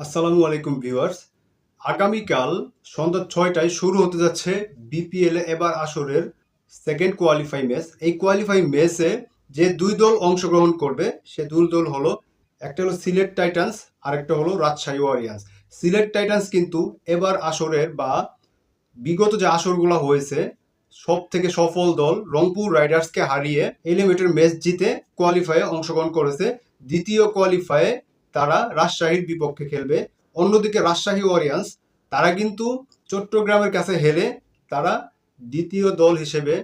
আসসালামু আলাইকুম ভিউয়ার্স। আগামীকাল সন্ধ্যা ৬টায় শুরু হতে যাচ্ছে বিপিএল এবার আসরের সেকেন্ড কোয়ালিফাই ম্যাচ। এই কোয়ালিফাই ম্যাচে যে দুই দল অংশগ্রহণ করবে সে দুই দল হলো, একটা হলো সিলেট টাইটান্স আর একটা হলো রাজশাহী ওয়ারিয়র্স। সিলেট টাইটান্স কিন্তু এবার আসরের বা বিগত যে আসরগুলো হয়েছে সব থেকে সফল দল রংপুর রাইডার্সকে হারিয়ে এলিমিনেটর ম্যাচ জিতে কোয়ালিফায়ে অংশগ্রহণ করেছে। দ্বিতীয় কোয়ালিফায়ে তারা রাজশাহীর বিপক্ষে খেলবে। অন্যদিকে রাজশাহী ওয়ারিয়র্স তারা কিন্তু চট্টগ্রামের কাছে হেরে তারা দ্বিতীয় দল হিসেবে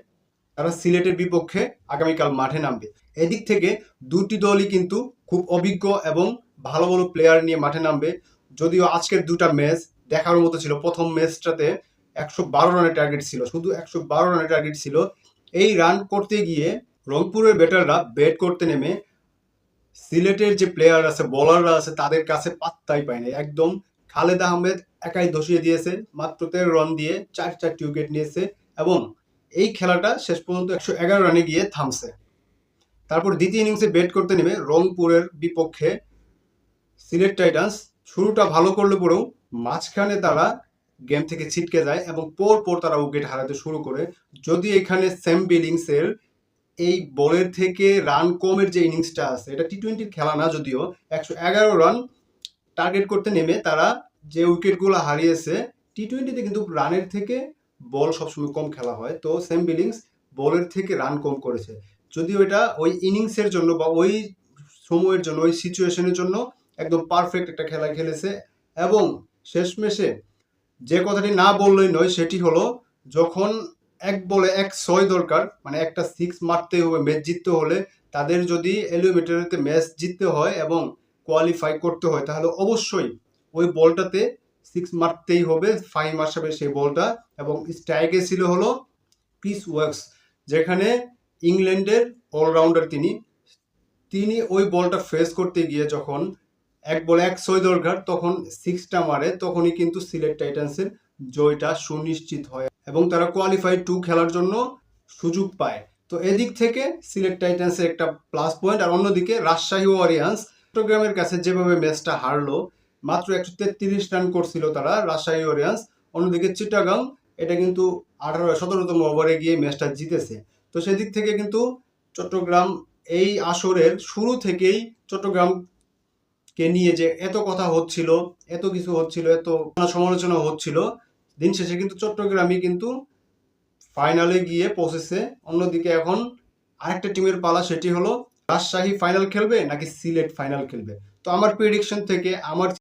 তারা সিলেটের বিপক্ষে আগামীকাল মাঠে নামবে। এদিক থেকে দুটি দলই কিন্তু খুব অভিজ্ঞ এবং ভালো ভালো প্লেয়ার নিয়ে মাঠে নামবে। যদিও আজকের দুটা ম্যাচ দেখার মতো ছিল। প্রথম ম্যাচটাতে ১১২ রানের টার্গেট ছিল, শুধু ১১২ রানের টার্গেট ছিল। এই রান করতে গিয়ে রংপুরের ব্যাটাররা ব্যাট করতে নেমে সিলেটের যে প্লেয়ার আছে, বোলাররা আছে, তাদের কাছে পাত্তাই পায় না। একদম খালেদ আহমেদ একাই ধসিয়ে দিয়েছে, মাত্র ১৩ রান দিয়ে ৪টি উইকেট নিয়েছে এবং এই খেলাটা শেষ পর্যন্ত ১১১ রানে গিয়ে থামছে। তারপর দ্বিতীয় ইনিংসে ব্যাট করতে নেমে রংপুরের বিপক্ষে সিলেট টাইটান্স শুরুটা ভালো করলে পরেও মাঝখানে তারা গেম থেকে ছিটকে যায় এবং পর তারা উইকেট হারাতে শুরু করে। যদি এখানে স্যাম বিলিংসের এই বলের থেকে রান কমের যে ইনিংসটা আছে, এটা টি-টোয়েন্টির খেলা না, যদিও ১১১ রান টার্গেট করতে নেমে তারা যে উইকেটগুলো হারিয়েছে। টি-টোয়েন্টিতে কিন্তু রানের থেকে বল সবসময় কম খেলা হয়, তো স্যাম বিলিংস বলের থেকে রান কম করেছে। যদিও এটা ওই ইনিংসের জন্য বা ওই সময়ের জন্য, ওই সিচুয়েশনের জন্য একদম পারফেক্ট একটা খেলা খেলেছে। এবং শেষমেশে যে কথাটি না বললেই নয় সেটি হলো, যখন এক বলে ১/৬ দরকার, মানে একটা সিক্স মারতেই হবে ম্যাচ জিততে হলে, তাদের যদি এলিমিনেটরেতে ম্যাচ জিততে হয় এবং কোয়ালিফাই করতে হয়, তাহলে অবশ্যই ওই বলটাতে সিক্স মারতেই হবে। ফাইম আসাবে সেই বলটা এবং স্ট্রাইকে ছিল হলো ক্রিস ওয়াক্স, যেখানে ইংল্যান্ডের অলরাউন্ডার তিনি ওই বলটা ফেস করতে গিয়ে যখন এক বলে ১/৬ দরকার তখন সিক্সটা মারে, তখনই কিন্তু সিলেট টাইটান্সের জয়টা সুনিশ্চিত হয় এবং তারা কোয়ালিফাই 2 খেলার জন্য সুযোগ পায়। তো এদিক থেকে সিলেট টাইটান্সের একটা প্লাস পয়েন্ট। আর অন্যদিকে রাজশাহী ওয়ারিয়র্স চট্টগ্রামের কাছে যেভাবে ম্যাচটা হারলো, মাত্র ১৩৩ রান করছিল তারা রাজশাহী ওয়ারিয়র্স। অন্যদিকে চিটাগাং এটা কিন্তু ১৭তম ওভারে গিয়ে ম্যাচটা জিতেছে। তো সেদিক থেকে কিন্তু চট্টগ্রাম এই আসরের শুরু থেকেই চট্টগ্রামকে নিয়ে যে এত কথা হচ্ছিল, এত কিছু হচ্ছিল, এত সমালোচনা হচ্ছিল, দিন শেষে কিন্তু চট্টগ্রামই কিন্তু ফাইনালে গিয়ে পৌঁছেছে। অন্যদিকে এখন আরেকটা টিমের পালা, সেটি হলো রাজশাহী ফাইনাল খেলবে নাকি সিলেট ফাইনাল খেলবে। তো আমার প্রেডিকশন থেকে আমার